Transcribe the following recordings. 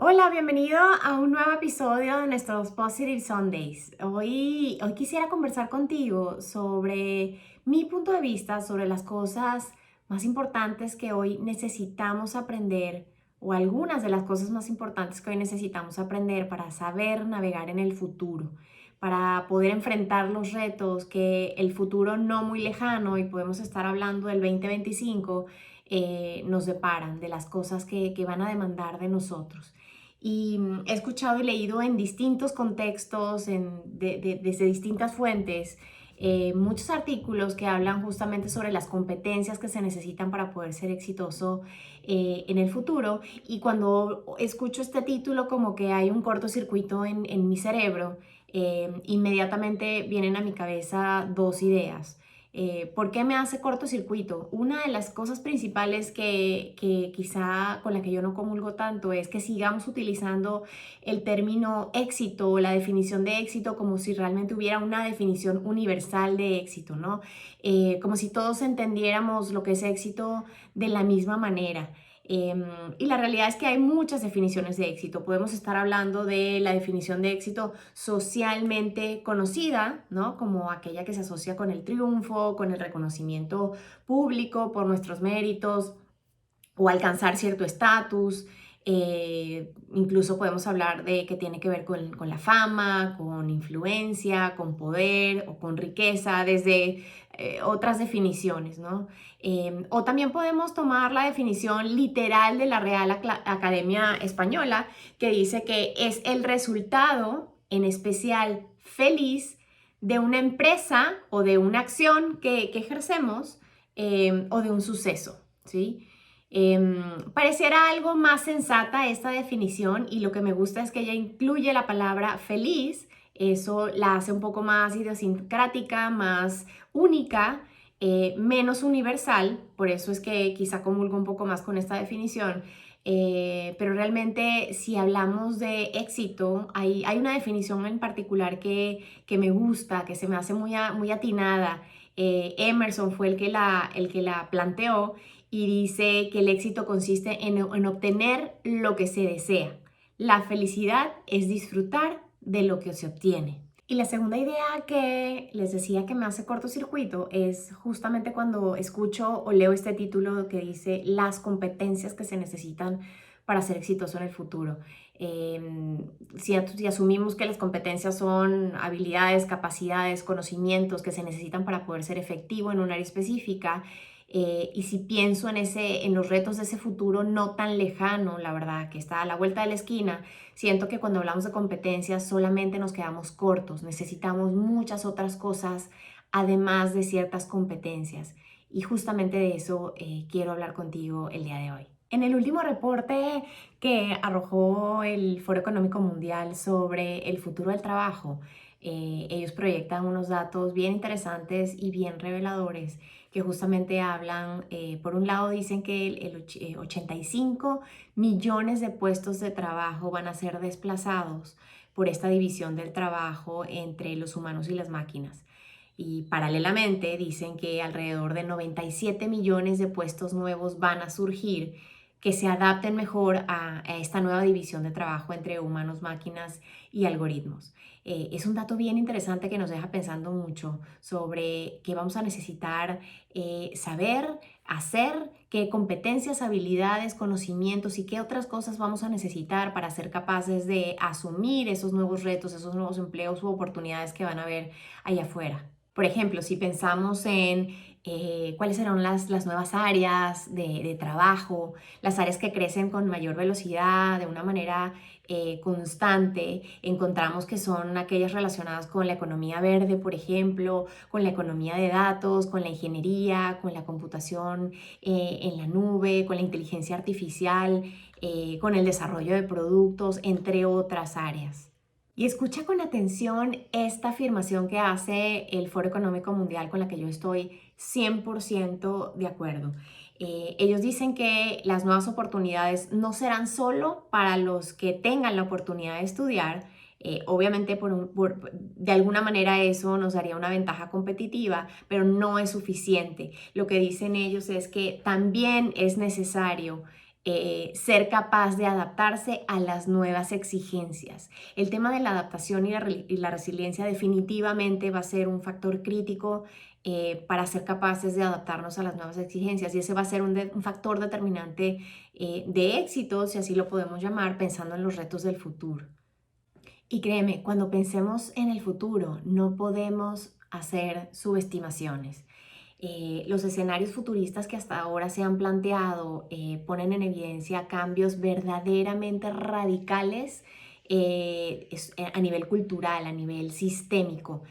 Hola, bienvenido a un nuevo episodio de nuestros Positive Sundays. Hoy quisiera conversar contigo sobre mi punto de vista sobre las cosas más importantes que hoy necesitamos aprender o algunas de las cosas más importantes que hoy necesitamos aprender para saber navegar en el futuro, para poder enfrentar los retos que el futuro no muy lejano, y podemos estar hablando del 2025, nos deparan, de las cosas que van a demandar de nosotros. Y he escuchado y leído en distintos contextos, desde distintas fuentes, muchos artículos que hablan justamente sobre las competencias que se necesitan para poder ser exitoso en el futuro. Y cuando escucho este título, como que hay un cortocircuito en mi cerebro, inmediatamente vienen a mi cabeza dos ideas. ¿Por qué me hace cortocircuito? Una de las cosas principales que quizá con la que yo no comulgo tanto es que sigamos utilizando el término éxito o la definición de éxito como si realmente hubiera una definición universal de éxito, ¿no? Como si todos entendiéramos lo que es éxito de la misma manera. Y la realidad es que hay muchas definiciones de éxito. Podemos estar hablando de la definición de éxito socialmente conocida, ¿no? Como aquella que se asocia con el triunfo, con el reconocimiento público por nuestros méritos o alcanzar cierto estatus. Incluso podemos hablar de que tiene que ver con la fama, con influencia, con poder o con riqueza, desde otras definiciones, ¿no? O también podemos tomar la definición literal de la Real Academia Española, que dice que es el resultado, en especial feliz, de una empresa o de una acción que ejercemos, o de un suceso, ¿sí? Pareciera algo más sensata esta definición, y lo que me gusta es que ella incluye la palabra feliz. Eso la hace un poco más idiosincrática, más única, menos universal. Por eso es que quizá comulgo un poco más con esta definición. Pero realmente, si hablamos de éxito, hay una definición en particular que me gusta, que se me hace muy atinada. Emerson fue el que la planteó, y dice que el éxito consiste en obtener lo que se desea. La felicidad es disfrutar de lo que se obtiene. Y la segunda idea que les decía que me hace cortocircuito es justamente cuando escucho o leo este título que dice las competencias que se necesitan para ser exitoso en el futuro. Si asumimos que las competencias son habilidades, capacidades, conocimientos que se necesitan para poder ser efectivo en un área específica, y si pienso en los retos de ese futuro no tan lejano, la verdad, que está a la vuelta de la esquina, siento que cuando hablamos de competencias solamente nos quedamos cortos. Necesitamos muchas otras cosas además de ciertas competencias. Y justamente de eso quiero hablar contigo el día de hoy. En el último reporte que arrojó el Foro Económico Mundial sobre el futuro del trabajo, ellos proyectan unos datos bien interesantes y bien reveladores que justamente hablan. Por un lado dicen que 85 millones de puestos de trabajo van a ser desplazados por esta división del trabajo entre los humanos y las máquinas. Y paralelamente dicen que alrededor de 97 millones de puestos nuevos van a surgir que se adapten mejor a esta nueva división de trabajo entre humanos, máquinas y algoritmos. Es un dato bien interesante que nos deja pensando mucho sobre qué vamos a necesitar saber, hacer, qué competencias, habilidades, conocimientos y qué otras cosas vamos a necesitar para ser capaces de asumir esos nuevos retos, esos nuevos empleos u oportunidades que van a haber allá afuera. Por ejemplo, si pensamos en cuáles serán las nuevas áreas de trabajo, las áreas que crecen con mayor velocidad, de una manera constante, encontramos que son aquellas relacionadas con la economía verde, por ejemplo, con la economía de datos, con la ingeniería, con la computación en la nube, con la inteligencia artificial, con el desarrollo de productos, entre otras áreas. Y escucha con atención esta afirmación que hace el Foro Económico Mundial, con la que yo estoy 100% de acuerdo. Ellos dicen que las nuevas oportunidades no serán solo para los que tengan la oportunidad de estudiar. Obviamente, de alguna manera eso nos daría una ventaja competitiva, pero no es suficiente. Lo que dicen ellos es que también es necesario ser capaz de adaptarse a las nuevas exigencias. El tema de la adaptación y la resiliencia definitivamente va a ser un factor crítico para ser capaces de adaptarnos a las nuevas exigencias, y ese va a ser un factor determinante de éxito, si así lo podemos llamar, pensando en los retos del futuro. Y créeme, cuando pensemos en el futuro, no podemos hacer subestimaciones. Los escenarios futuristas que hasta ahora se han planteado ponen en evidencia cambios verdaderamente radicales a nivel cultural, a nivel sistémico,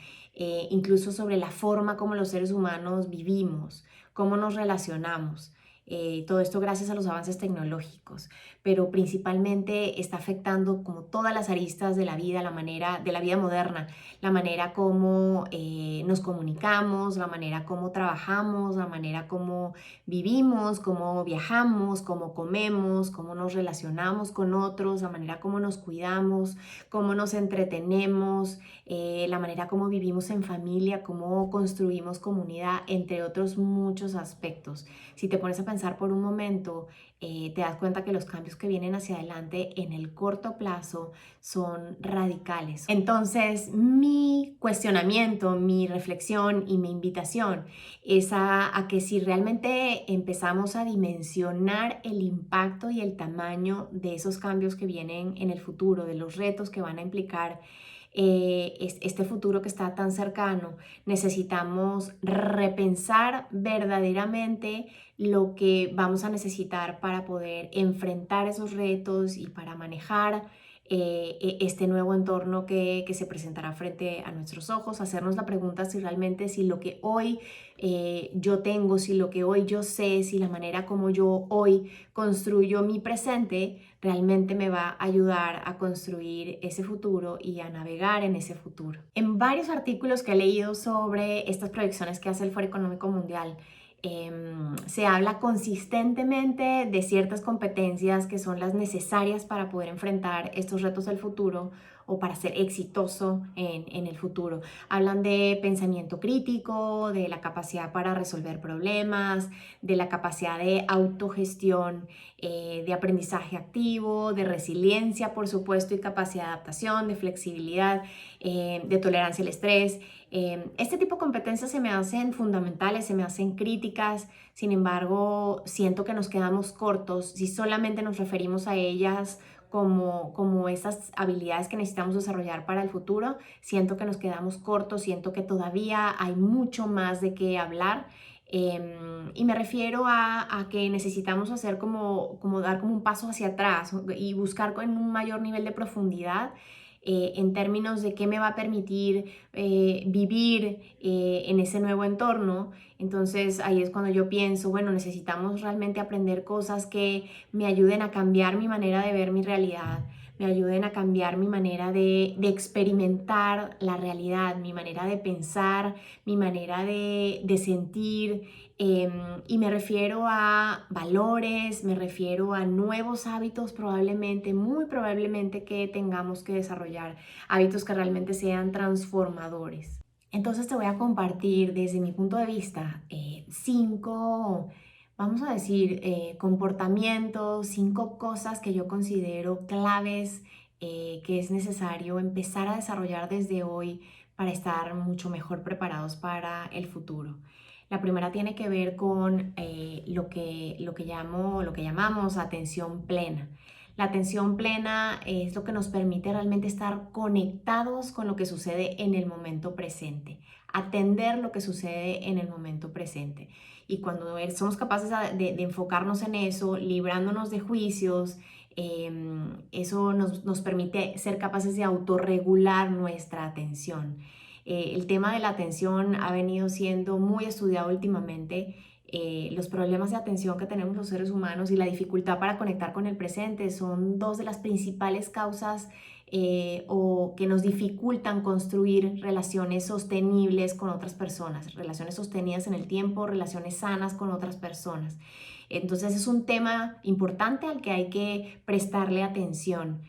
incluso sobre la forma como los seres humanos vivimos, cómo nos relacionamos. Todo esto gracias a los avances tecnológicos, pero principalmente está afectando como todas las aristas de la vida, de la vida moderna, la manera como nos comunicamos, la manera como trabajamos, la manera como vivimos, cómo viajamos, cómo comemos, cómo nos relacionamos con otros, la manera como nos cuidamos, cómo nos entretenemos, la manera como vivimos en familia, cómo construimos comunidad, entre otros muchos aspectos. Si te pones a pensar por un momento, te das cuenta que los cambios que vienen hacia adelante en el corto plazo son radicales. Entonces, mi cuestionamiento, mi reflexión y mi invitación es a que si realmente empezamos a dimensionar el impacto y el tamaño de esos cambios que vienen en el futuro, de los retos que van a implicar este futuro que está tan cercano, necesitamos repensar verdaderamente lo que vamos a necesitar para poder enfrentar esos retos y para manejar este nuevo entorno que se presentará frente a nuestros ojos, hacernos la pregunta si lo que hoy yo tengo, si lo que hoy yo sé, si la manera como yo hoy construyo mi presente realmente me va a ayudar a construir ese futuro y a navegar en ese futuro. En varios artículos que he leído sobre estas proyecciones que hace el Foro Económico Mundial, se habla consistentemente de ciertas competencias que son las necesarias para poder enfrentar estos retos del futuro o para ser exitoso en el futuro. Hablan de pensamiento crítico, de la capacidad para resolver problemas, de la capacidad de autogestión, de aprendizaje activo, de resiliencia, por supuesto, y capacidad de adaptación, de flexibilidad, de tolerancia al estrés. Este tipo de competencias se me hacen fundamentales, se me hacen críticas, sin embargo, siento que nos quedamos cortos si solamente nos referimos a ellas como esas habilidades que necesitamos desarrollar para el futuro. Siento que nos quedamos cortos, siento que todavía hay mucho más de qué hablar. Y me refiero a que necesitamos hacer dar como un paso hacia atrás y buscar con un mayor nivel de profundidad en términos de qué me va a permitir vivir en ese nuevo entorno. Entonces ahí es cuando yo pienso, bueno, necesitamos realmente aprender cosas que me ayuden a cambiar mi manera de ver mi realidad, me ayuden a cambiar mi manera de experimentar la realidad, mi manera de pensar, mi manera de sentir. Y me refiero a valores, me refiero a nuevos hábitos probablemente, muy probablemente que tengamos que desarrollar, hábitos que realmente sean transformadores. Entonces te voy a compartir desde mi punto de vista cinco, vamos a decir, comportamientos, cinco cosas que yo considero claves que es necesario empezar a desarrollar desde hoy para estar mucho mejor preparados para el futuro. La primera tiene que ver con lo que llamamos atención plena. La atención plena es lo que nos permite realmente estar conectados con lo que sucede en el momento presente, atender lo que sucede en el momento presente. Y cuando somos capaces de enfocarnos en eso, librándonos de juicios, eso nos permite ser capaces de autorregular nuestra atención. El tema de la atención ha venido siendo muy estudiado últimamente. Los problemas de atención que tenemos los seres humanos y la dificultad para conectar con el presente son dos de las principales causas o que nos dificultan construir relaciones sostenibles con otras personas, relaciones sostenidas en el tiempo, relaciones sanas con otras personas. Entonces es un tema importante al que hay que prestarle atención.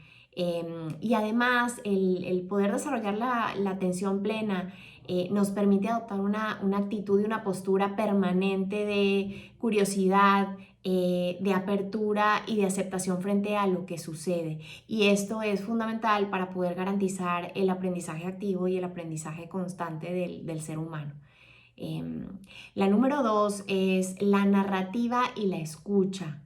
Y además el poder desarrollar la atención plena nos permite adoptar una actitud y una postura permanente de curiosidad, de apertura y de aceptación frente a lo que sucede. Y esto es fundamental para poder garantizar el aprendizaje activo y el aprendizaje constante del ser humano. La número 2 es la narrativa y la escucha.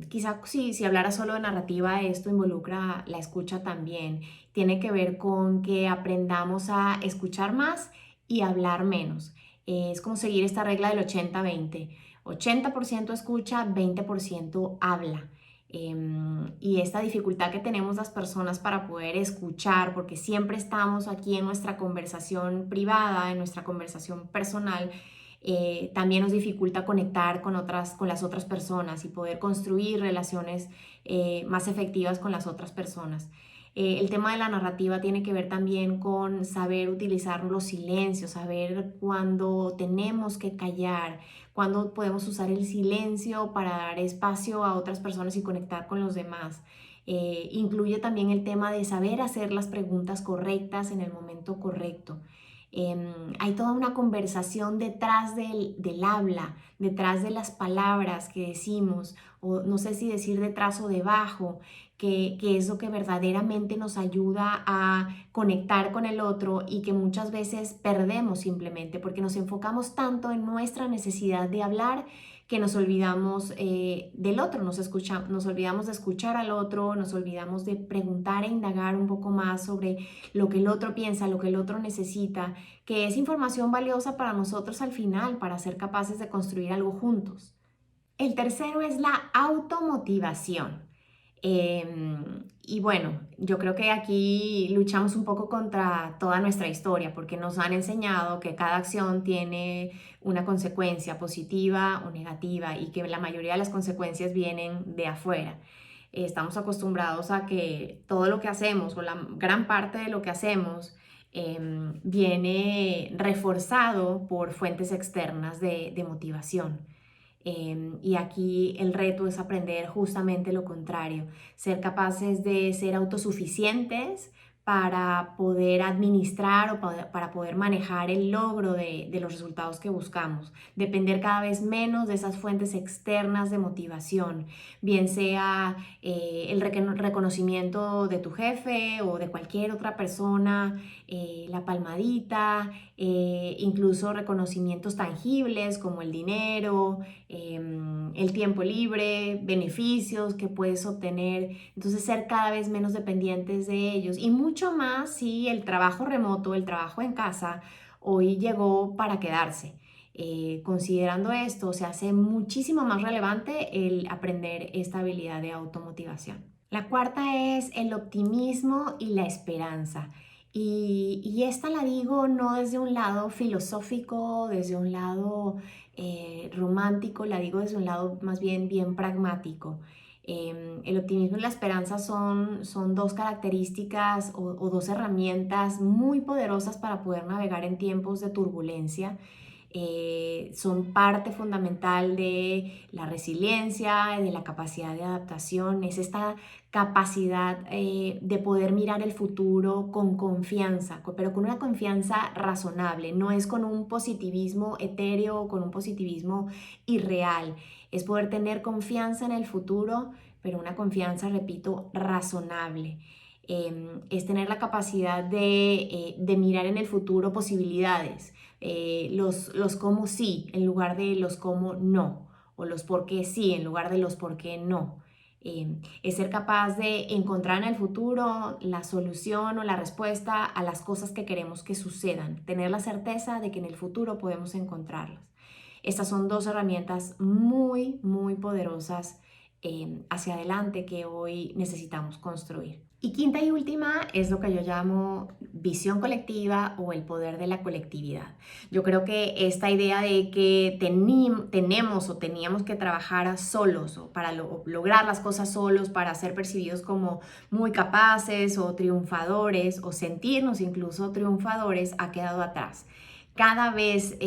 Quizá si hablara solo de narrativa, esto involucra la escucha también. Tiene que ver con que aprendamos a escuchar más y hablar menos. Es como seguir esta regla del 80-20. 80% escucha, 20% habla. Y esta dificultad que tenemos las personas para poder escuchar, porque siempre estamos aquí en nuestra conversación privada, en nuestra conversación personal, también nos dificulta conectar con las otras personas y poder construir relaciones más efectivas con las otras personas. El tema de la narrativa tiene que ver también con saber utilizar los silencios, saber cuándo tenemos que callar, cuándo podemos usar el silencio para dar espacio a otras personas y conectar con los demás. Incluye también el tema de saber hacer las preguntas correctas en el momento correcto. Hay toda una conversación detrás del habla, detrás de las palabras que decimos, o no sé si decir detrás o debajo, que es lo que verdaderamente nos ayuda a conectar con el otro y que muchas veces perdemos simplemente porque nos enfocamos tanto en nuestra necesidad de hablar que nos olvidamos del otro, nos olvidamos de escuchar al otro, nos olvidamos de preguntar e indagar un poco más sobre lo que el otro piensa, lo que el otro necesita, que es información valiosa para nosotros al final, para ser capaces de construir algo juntos. El tercero es la automotivación. Y bueno, yo creo que aquí luchamos un poco contra toda nuestra historia porque nos han enseñado que cada acción tiene una consecuencia positiva o negativa y que la mayoría de las consecuencias vienen de afuera. Estamos acostumbrados a que todo lo que hacemos o la gran parte de lo que hacemos viene reforzado por fuentes externas de motivación. Y aquí el reto es aprender justamente lo contrario, ser capaces de ser autosuficientes para poder administrar o para poder manejar el logro de los resultados que buscamos, depender cada vez menos de esas fuentes externas de motivación, bien sea el reconocimiento de tu jefe o de cualquier otra persona, la palmadita, incluso reconocimientos tangibles como el dinero, el tiempo libre, beneficios que puedes obtener, entonces ser cada vez menos dependientes de ellos y mucho más si el trabajo remoto, el trabajo en casa, hoy llegó para quedarse. Considerando esto, se hace muchísimo más relevante el aprender esta habilidad de automotivación. La cuarta es el optimismo y la esperanza. Y esta la digo no desde un lado filosófico, desde un lado romántico, la digo desde un lado más bien pragmático. El optimismo y la esperanza son dos características o dos herramientas muy poderosas para poder navegar en tiempos de turbulencia. Son parte fundamental de la resiliencia, de la capacidad de adaptación, es esta capacidad de poder mirar el futuro con confianza, pero con una confianza razonable, no es con un positivismo etéreo o con un positivismo irreal, es poder tener confianza en el futuro, pero una confianza, repito, razonable. Es tener la capacidad de mirar en el futuro posibilidades, los cómo sí en lugar de los cómo no, o los por qué sí en lugar de los por qué no. Es ser capaz de encontrar en el futuro la solución o la respuesta a las cosas que queremos que sucedan, tener la certeza de que en el futuro podemos encontrarlas. Estas son dos herramientas muy poderosas hacia adelante que hoy necesitamos construir. Y quinta y última es lo que yo llamo visión colectiva o el poder de la colectividad. Yo creo que esta idea de que tenemos o teníamos que trabajar solos o para lograr las cosas solos, para ser percibidos como muy capaces o triunfadores o sentirnos incluso triunfadores, ha quedado atrás. Cada vez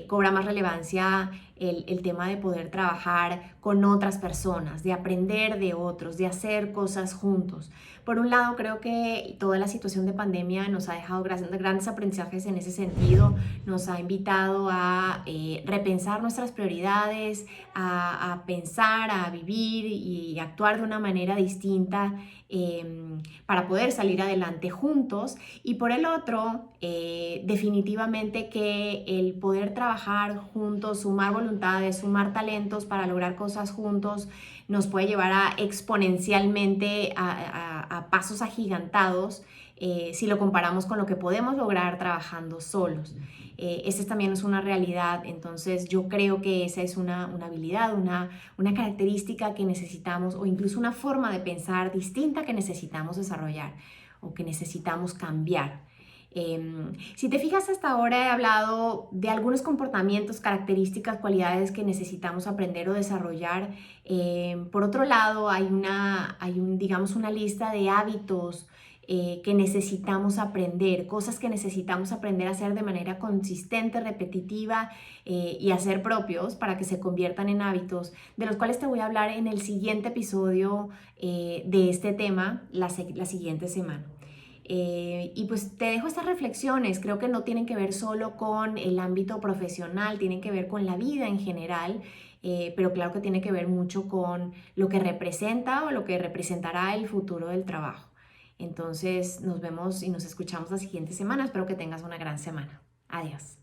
cobra más relevancia el tema de poder trabajar con otras personas, de aprender de otros, de hacer cosas juntos. Por un lado, creo que toda la situación de pandemia nos ha dejado grandes aprendizajes en ese sentido, nos ha invitado a repensar nuestras prioridades, a pensar, a vivir y actuar de una manera distinta para poder salir adelante juntos. Y por el otro, definitivamente que el poder trabajar juntos, sumar voluntades, sumar talentos para lograr cosas juntos, nos puede llevar a exponencialmente a pasos agigantados si lo comparamos con lo que podemos lograr trabajando solos. Esa también es una realidad, entonces yo creo que esa es una habilidad, una característica que necesitamos o incluso una forma de pensar distinta que necesitamos desarrollar o que necesitamos cambiar. Si te fijas, hasta ahora he hablado de algunos comportamientos, características, cualidades que necesitamos aprender o desarrollar. Por otro lado, digamos, una lista de hábitos que necesitamos aprender, cosas que necesitamos aprender a hacer de manera consistente, repetitiva y hacer propios para que se conviertan en hábitos, de los cuales te voy a hablar en el siguiente episodio de este tema la siguiente semana. Y pues te dejo estas reflexiones, creo que no tienen que ver solo con el ámbito profesional, tienen que ver con la vida en general, pero claro que tiene que ver mucho con lo que representa o lo que representará el futuro del trabajo. Entonces nos vemos y nos escuchamos la siguiente semana, espero que tengas una gran semana. Adiós.